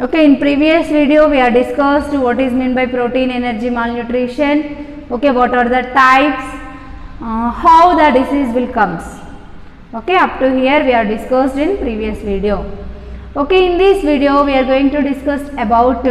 Okay, in previous video we have discussed what is meant by protein energy malnutrition. Okay, what are the types, how the disease will comes. Okay, up to here we have discussed in previous video. Okay, in this video we are going to discuss about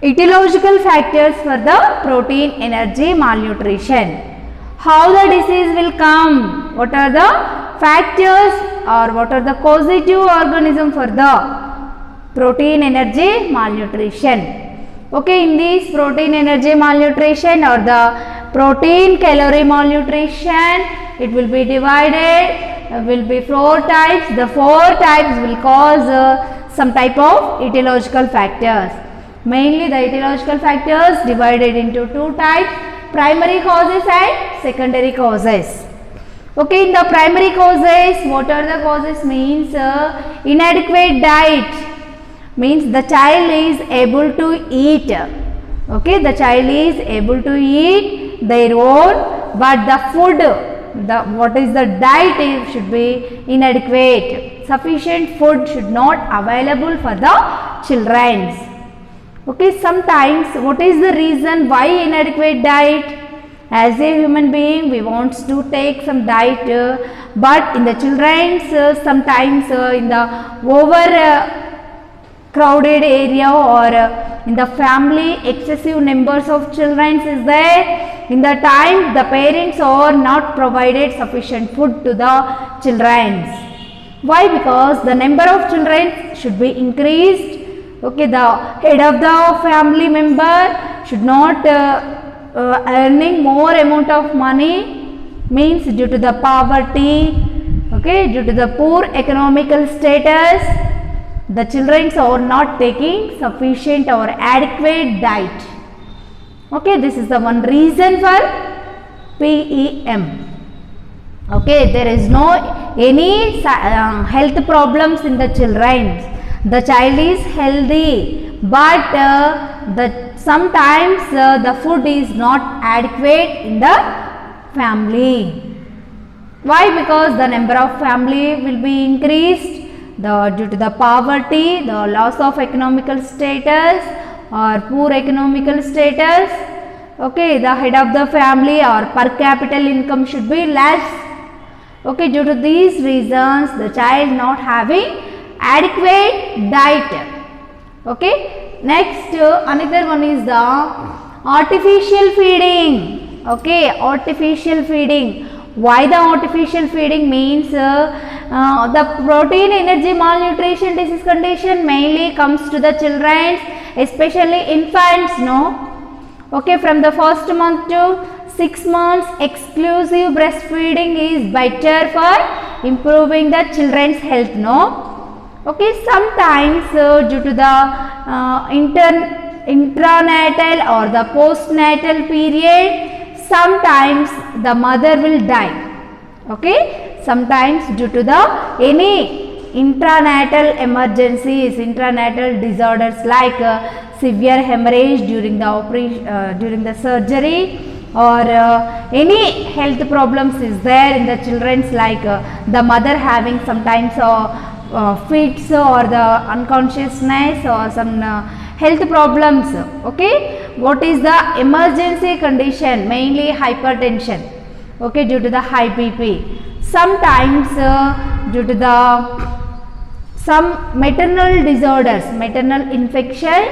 etiological factors for the protein energy malnutrition. How the disease will come, what are the factors or what are the causative organism for the protein energy malnutrition. Okay, in this protein energy malnutrition or the protein calorie malnutrition, it will be divided, will be 4 types. The 4 types will cause some type of etiological factors. Mainly the etiological factors divided into 2 types, primary causes and secondary causes. Okay, in the primary causes, what are the causes means inadequate diet, means the child is able to eat. Okay, the child is able to eat their own, but the food, what is the diet should be inadequate. Sufficient food should not available for the children. Okay, sometimes what is the reason why inadequate diet? As a human being we want to take some diet, but in the children's sometimes in the over crowded area or in the family excessive numbers of children is there. In the time the parents are not provided sufficient food to the children. Why? Because the number of children should be increased. Okay, the head of the family member should not earning more amount of money, means due to the poverty. Okay, due to the poor economical status, the children are not taking sufficient or adequate diet. Okay, this is the one reason for PEM. Okay, there is no any health problems in the children. The child is healthy, but sometimes the food is not adequate in the family. Why? Because the number of family will be increased due to the poverty, the loss of economical status or poor economical status. Okay, the head of the family or per capita income should be less. Okay, due to these reasons the child not having adequate diet. Okay, next another one is the artificial feeding. Okay, artificial feeding. Why the artificial feeding means the protein energy malnutrition disease condition mainly comes to the children, especially infants. No, okay, from the first month to 6 months exclusive breastfeeding is better for improving the children's health. No, okay, sometimes due to the intranatal or the postnatal period, sometimes the mother will die. Okay, sometimes due to the any intranatal emergencies, intranatal disorders like severe hemorrhage during the operation, during the surgery, or any health problems is there in the children's, like the mother having sometimes fits or the unconsciousness or some health problems. Okay, what is the emergency condition? Mainly hypertension. Okay, due to the high BP. Sometimes due to the some maternal disorders, maternal infection,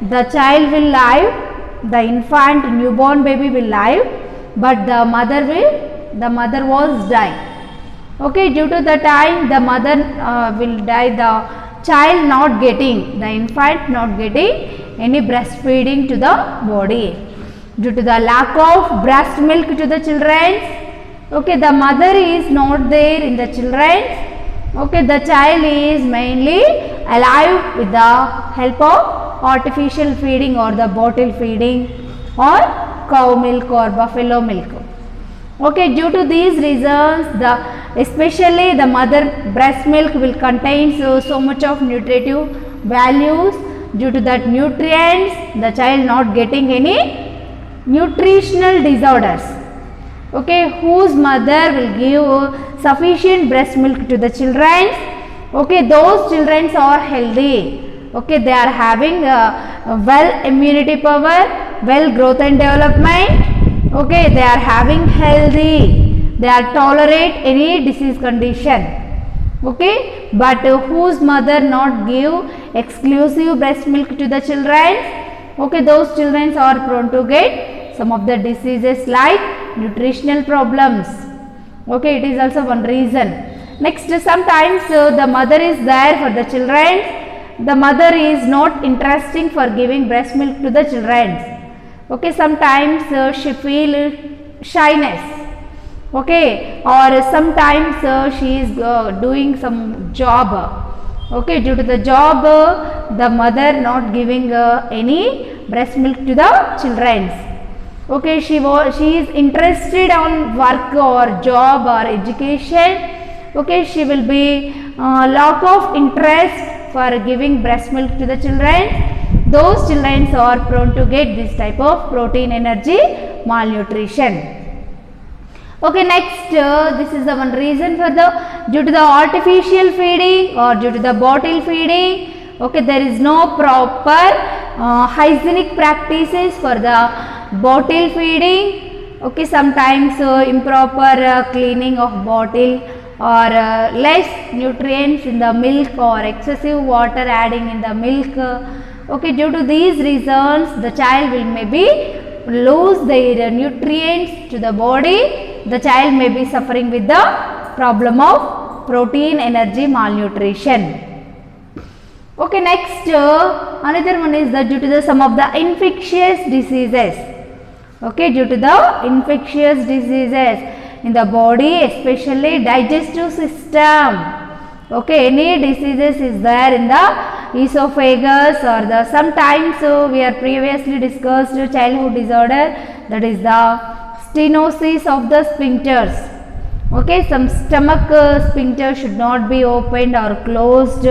the child will live, the infant newborn baby will live, but the mother was die. Okay, due to the time the mother will die, the child not getting, the infant not getting any breastfeeding to the body due to the lack of breast milk to the children. Okay, the mother is not there in the children. Okay, the child is mainly alive with the help of artificial feeding or the bottle feeding or cow milk or buffalo milk. Okay, due to these reasons, especially the mother breast milk will contain so much of nutritive values. Due to that nutrients, the child not getting any nutritional disorders. Okay, whose mother will give sufficient breast milk to the children, Okay, those children are healthy. Okay, they are having well immunity power, well growth and development. Okay, they are having healthy, they are tolerate any disease condition. Okay, but whose mother not give exclusive breast milk to the children? Okay, those children are prone to get some of the diseases like nutritional problems. Okay, it is also one reason. Next, sometimes the mother is there for the children. The mother is not interesting for giving breast milk to the children. Okay, sometimes she feel shyness. Okay, or sometimes she is doing some job. Okay, due to the job, the mother not giving any breast milk to the children. Okay, she is interested on work or job or education. Okay, she will be lack of interest for giving breast milk to the children. Those children are prone to get this type of protein energy malnutrition. Okay, next this is the one reason for due to the artificial feeding or due to the bottle feeding. Okay, there is no proper hygienic practices for the bottle feeding. Okay, sometimes improper cleaning of bottle or less nutrients in the milk or excessive water adding in the milk. Okay, due to these reasons the child will maybe lose their nutrients to the body. The child may be suffering with the problem of protein energy malnutrition. Okay, next another one is due to the some of the infectious diseases. Okay, due to the infectious diseases in the body, especially digestive system. Okay, any diseases is there in the esophagus or the sometimes we are previously discussed childhood disorder, that is the stenosis of the sphincters. Okay, some stomach sphincter should not be opened or closed.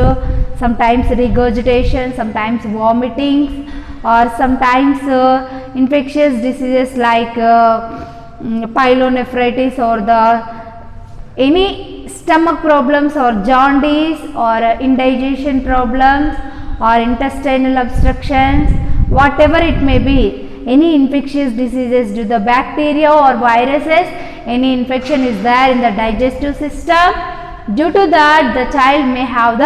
Sometimes regurgitation, sometimes vomiting, or sometimes infectious diseases like pyelonephritis or any stomach problems or jaundice or indigestion problems or intestinal obstructions, whatever it may be. Any infectious diseases due to the bacteria or viruses, any infection is there in the digestive system. Due to that, the child may have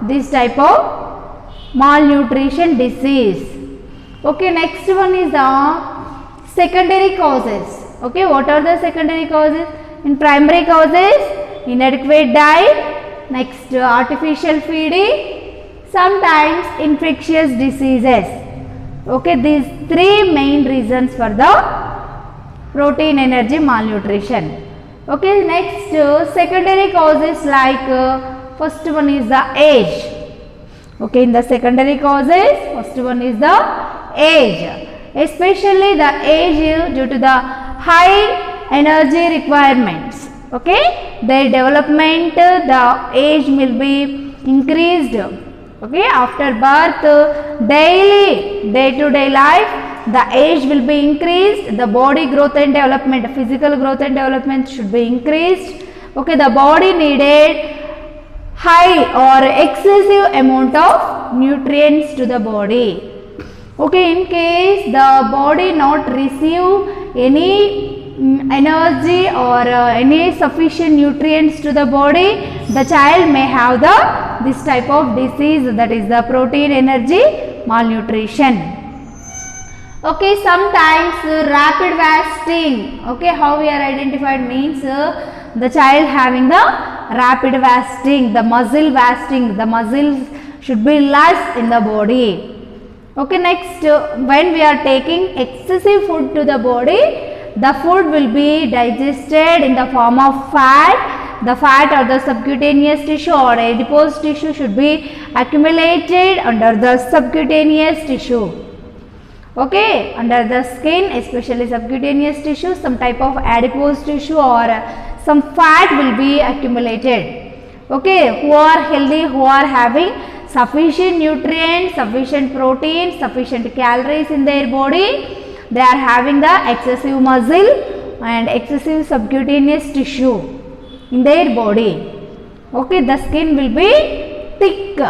this type of malnutrition disease. Okay, next one is the secondary causes. Okay, what are the secondary causes? In primary causes, inadequate diet, next artificial feeding, sometimes infectious diseases. Okay, these three main reasons for the protein energy malnutrition. Okay, next secondary causes like first one is the age. Okay, in the secondary causes, first one is the age. Especially the age due to the high energy requirements. Okay, their development, the age will be increased. Okay, after birth, daily, day-to-day life, the age will be increased, the body growth and development, physical growth and development should be increased. Okay, the body needed high or excessive amount of nutrients to the body. Okay, in case the body not receive any energy or any sufficient nutrients to the body, the child may have this type of disease, that is the protein energy malnutrition. Okay, sometimes rapid fasting. Okay, how we are identified means the child having the rapid fasting, the muscle fasting, the muscles should be less in the body. Okay, next when we are taking excessive food to the body, the food will be digested in the form of fat. The fat or the subcutaneous tissue or adipose tissue should be accumulated under the subcutaneous tissue. Okay, under the skin, especially subcutaneous tissue, some type of adipose tissue or some fat will be accumulated. Okay, who are healthy, who are having sufficient nutrients, sufficient protein, sufficient calories in their body, they are having the excessive muscle and excessive subcutaneous tissue in their body. Okay, the skin will be thick.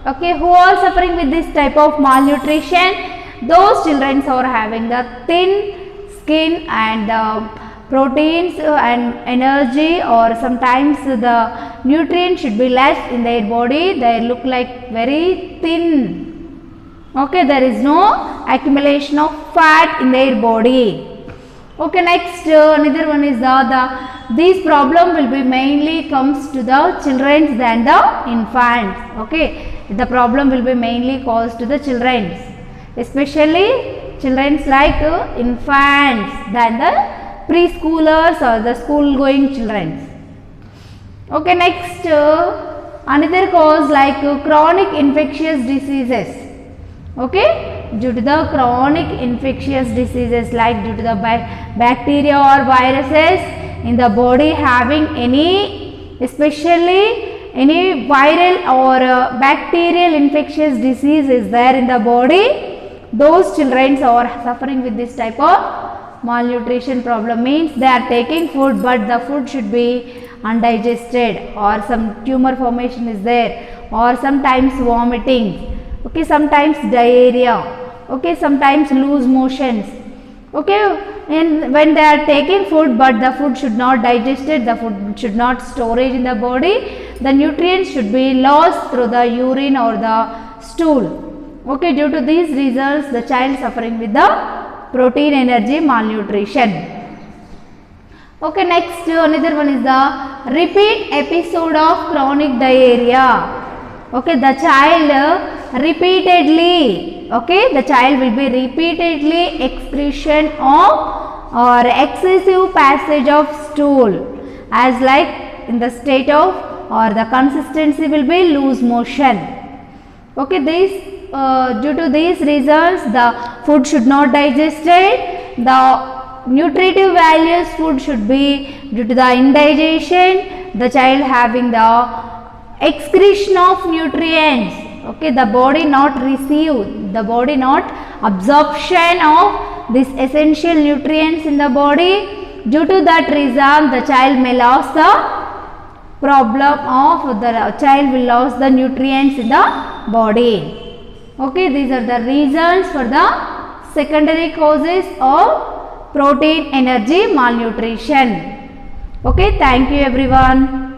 Okay, who are suffering with this type of malnutrition? Those children are having the thin skin and proteins and energy, or sometimes the nutrients should be less in their body. They look like very thin. Okay, there is no accumulation of fat in their body. Okay, next another one is this problem will be mainly comes to the children than the infants. Okay, the problem will be mainly caused to the children, especially children like infants than the preschoolers or the school going children. Okay, next another cause like chronic infectious diseases. Okay, due to the chronic infectious diseases, like due to the bacteria or viruses in the body having any, especially any viral or bacterial infectious disease is there in the body, those children are suffering with this type of malnutrition problem. Means they are taking food, but the food should be undigested, or some tumor formation is there, or sometimes vomiting. Okay, sometimes diarrhea. Okay, sometimes loose motions. Okay, and when they are taking food, but the food should not digested, the food should not storage in the body, the nutrients should be lost through the urine or the stool. Okay, due to these reasons, the child suffering with the protein energy malnutrition. Okay, next another one is the repeat episode of chronic diarrhea. Okay, the child repeatedly, okay, the child will be repeatedly excretion of or excessive passage of stool, as like in the state of or the consistency will be loose motion. Okay, this due to these reasons the food should not digested, the nutritive values food should be due to the indigestion, the child having the excretion of nutrients. Okay, the body not receive, the body not absorption of these essential nutrients in the body. Due to that reason, the child may lose the problem of the child will lose the nutrients in the body. Okay, these are the reasons for the secondary causes of protein energy malnutrition. Okay, thank you everyone.